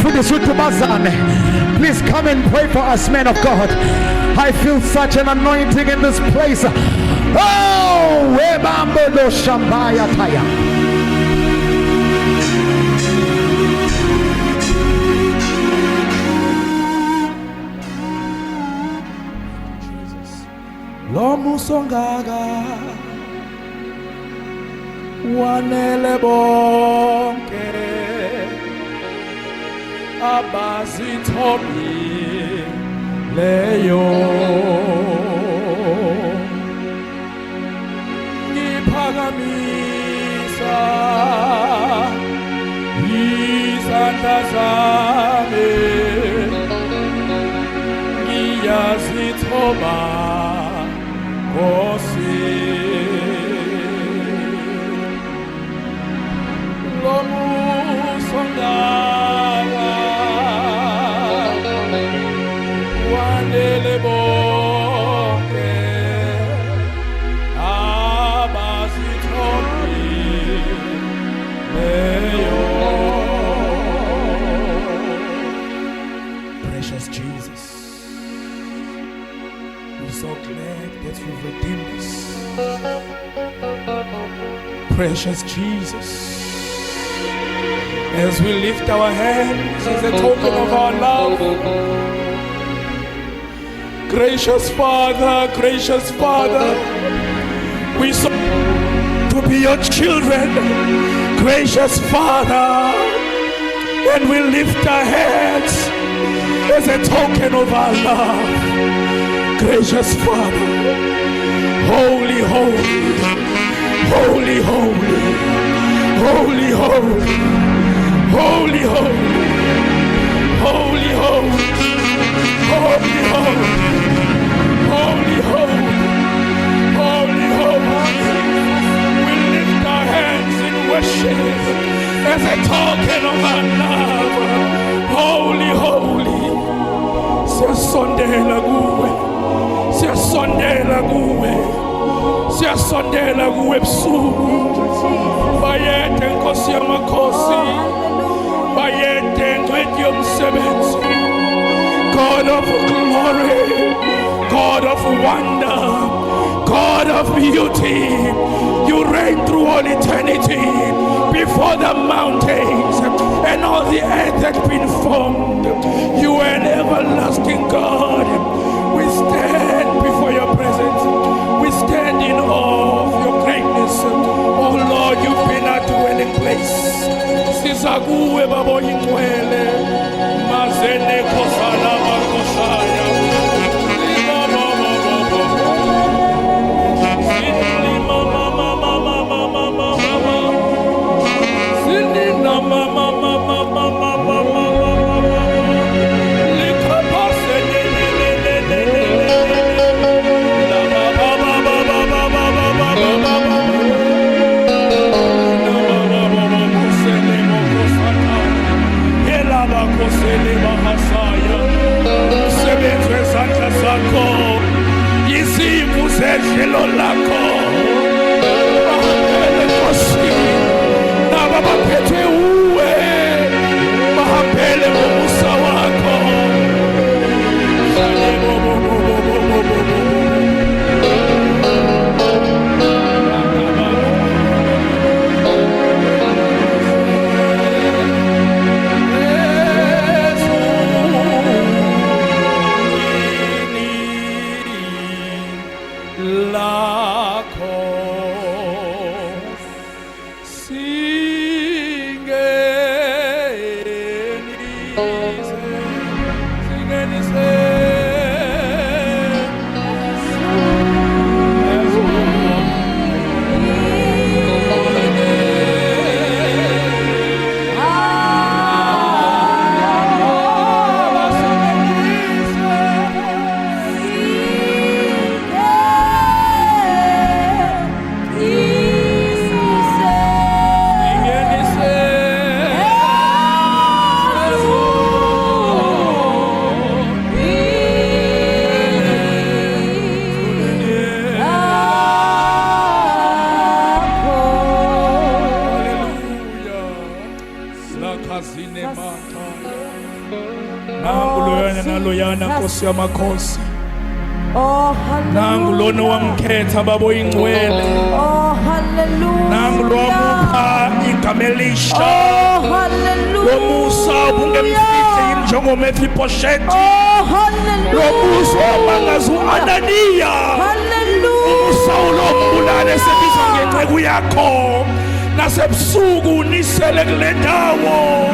Mfundisi Mazane, please come and pray for us, men of God. I feel such an anointing in this place. Oh, Webambo Shambaya Taya. Lomusongaga wanele bonke abazithobi leyo ngiphakamisa izandla zami ngiyazithoba Nkosi lomusongaga wanele bonke abazithobi leyo. Precious Jesus, we're so glad that you've redeemed us. Precious Jesus, as we lift our hands as a token of our love. Gracious Father, we so to be your children. Gracious Father, and we lift our hands as a token of our love. Gracious Father, holy, holy, holy, holy, holy, holy, holy, holy, holy, holy, holy, holy, holy, holy, holy. We lift our hands in worship as a token of our love. Holy, holy, siyasondela kuwe, siyasondela kuwe, siyasondela kuwe ebusuku. Bayede Nkosi yamakhosi, bayede ngcwethi yomsebenzi. God of glory, God of wonder, God of beauty, you reign through all eternity, before the mountains and all the earth had been formed. You are an everlasting God. We stand before your presence. We stand in awe of your greatness. Oh Lord, you've been our dwelling place. Sizakuwe babo ingcwele, mazene kosala makosaya. Yizimvu lakho bahambele Nkosi, naba baphethwe uwe bahambele ngomusa wakho. nangu loyana naloyana Nkosi yamakhosi. Oh, hallelujah. Nangu lona wamkhetha babo ingcwele. Oh, hallelujah. Nangu lwamupha igama elisha. Oh, hallelujah. Lomusa ubungemfihle injongo Mephibosheth. Oh, hallelujah. Lomusa wamangaza uAnaniya. Hallelujah. Usawulo ombulale sebizwa ngenceku yakho. Nasebusuku unisele kule ndawo.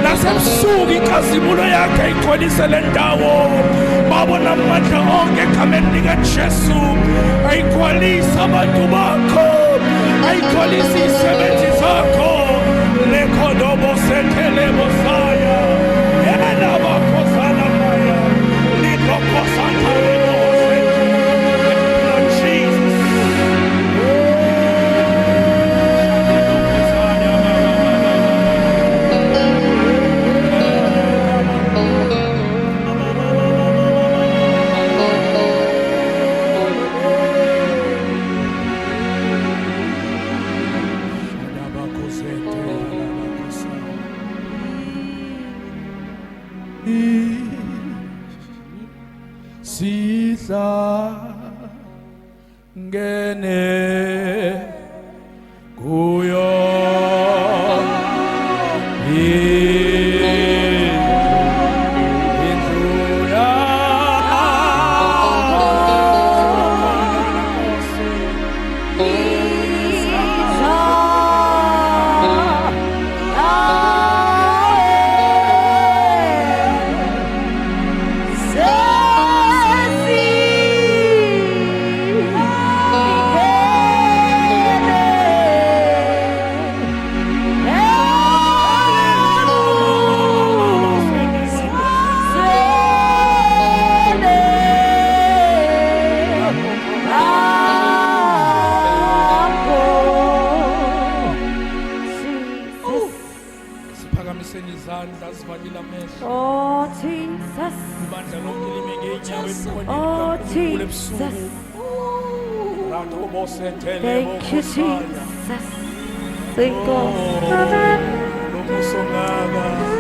Nasebusuku inkazimulo yakhe ikhonise le ndawo. Babona amandla onke egameni likaJesu. Ayigcwalise abantu bakho. Ayigcwalise izisebenzi zakho. Lekhodobo sethelebo saya. Yena bakhosana maya. Likhosana lebo sethelebo. Jesus. Sidla ngene kuyo indlu Oh, Jesus. Oh, Jesus. Thank you, Jesus. Sweet God.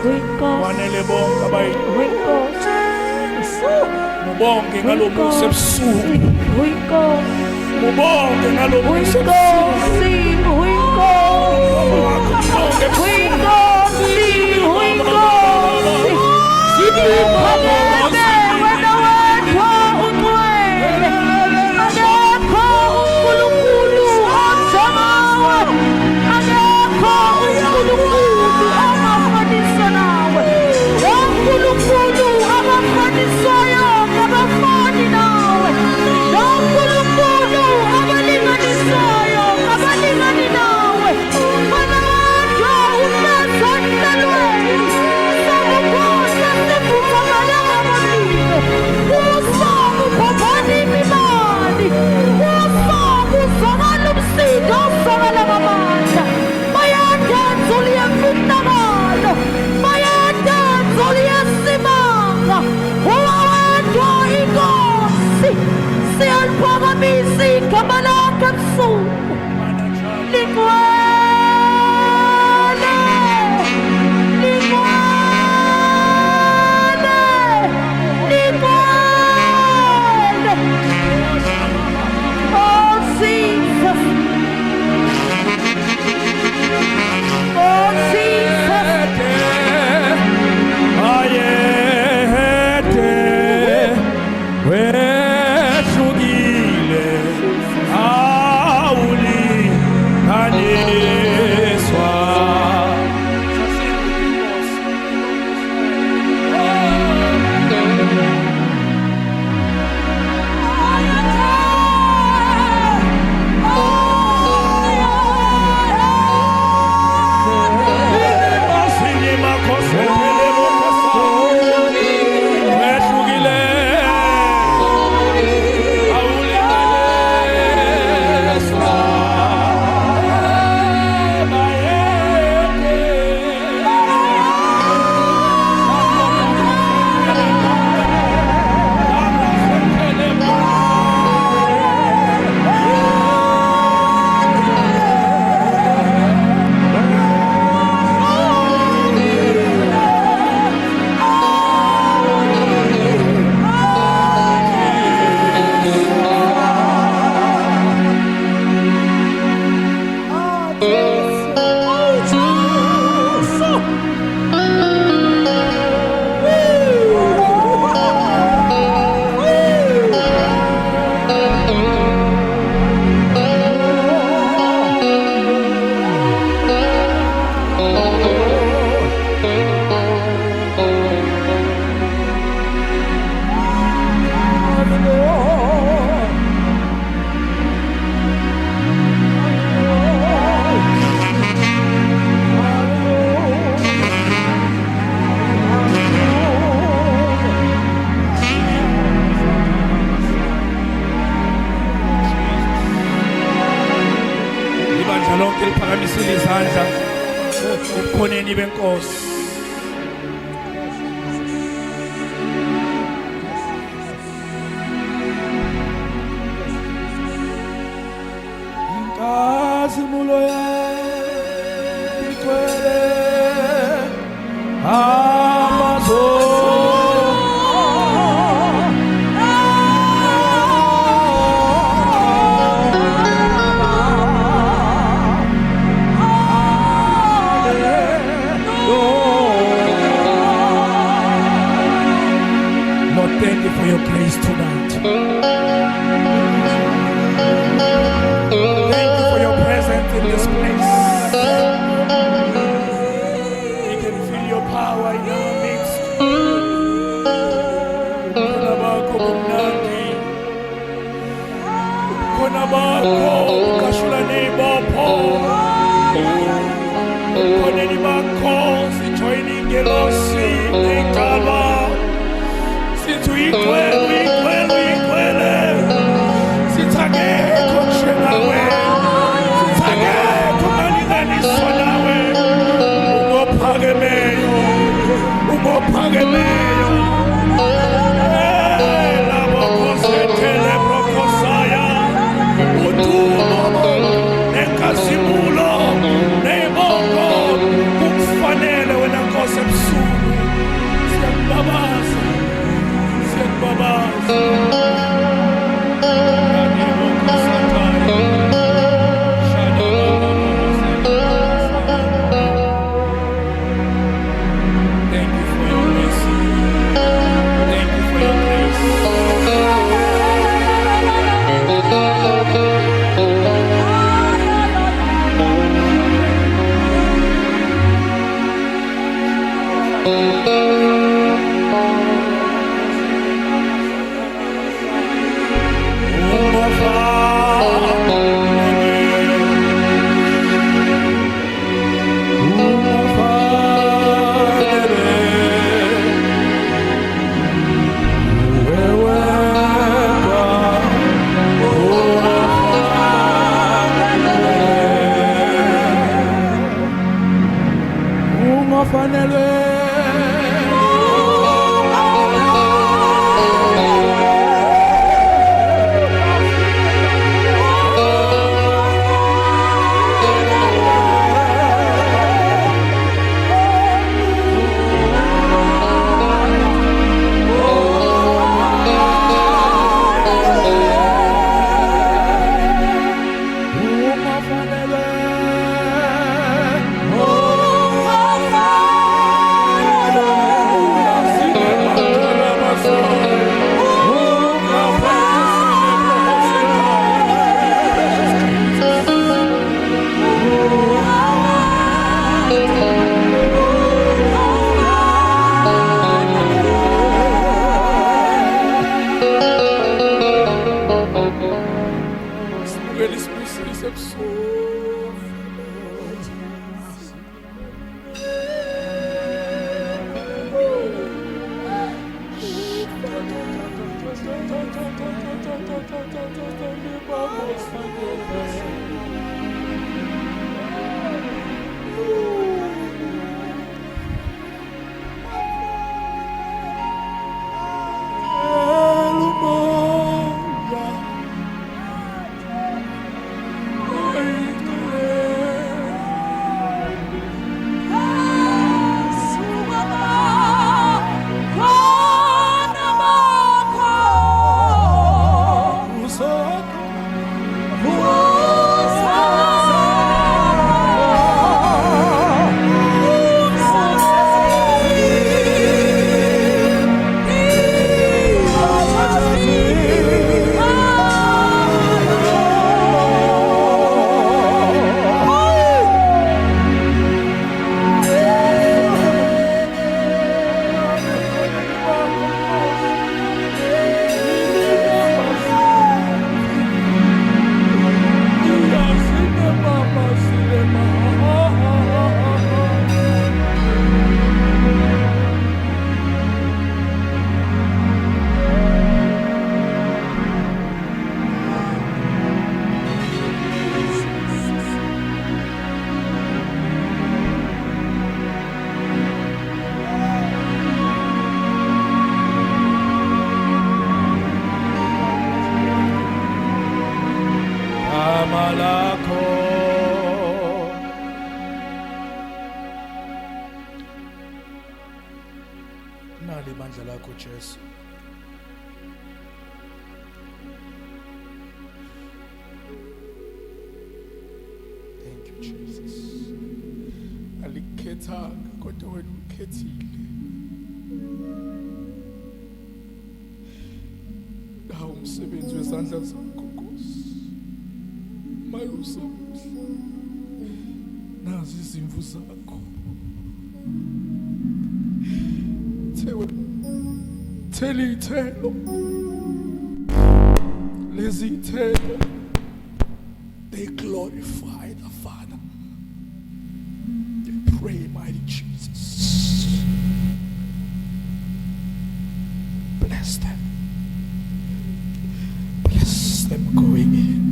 Sweet God. Sweet God. Mubonge ngalomusa ebusuku. Sweet God. Mubonge ngalomusa Sweet God. Sweet God. Sweet God. Sweet God. Abagcweli benkosi. Inkazimulo yami igcwele Lord, thank you for your grace tonight. Thank you for your presence in this place. We can feel your power in our midst. Konabako kumnandi. Konabako kashulane bopo. Koneni bako si joining gelosi nekaba. Sithake konshela we. Sithake kumalinganiswa nawe. Umophakemeyo. Labo kosetele brokosaya. Udumo nenkazimulo nebongo kufanele wena Nkosi ebusuku. Siyakubabaza. Thank you for your mercy. Nali ibandla lakho Jesu. Thank you Jesus. Alikhethanga kodwa wena ukhethile. Nawo umsebenzi wezandla zakho Nkosi. Malusa nazi izimvu zakho. Theli ithelo. Lezi ithelo. They glorify the Father. They pray, mighty Jesus. Bless them. Bless them going in.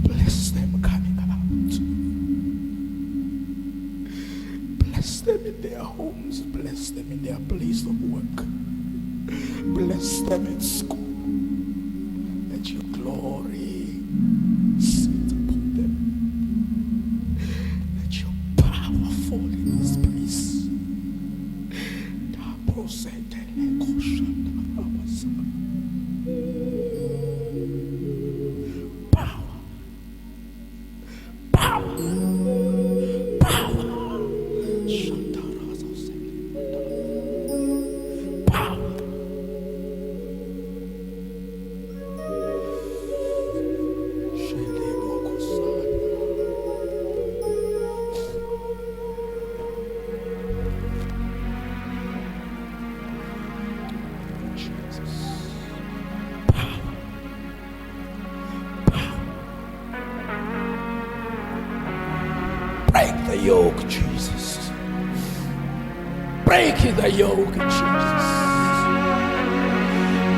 Bless them coming out. Bless them in their homes. Bless them in their place of work. Bless them in school. Let your glory sit upon them. Let your power fall in this place. Power. Power. Power. Power. Break the yoke, Jesus. Break the yoke, Jesus.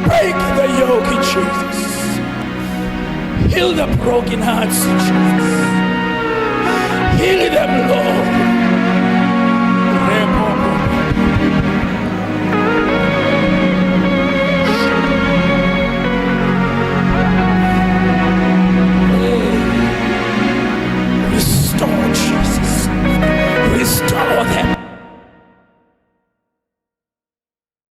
Break the yoke, Jesus. Heal the broken hearts, Jesus. Heal them, Lord.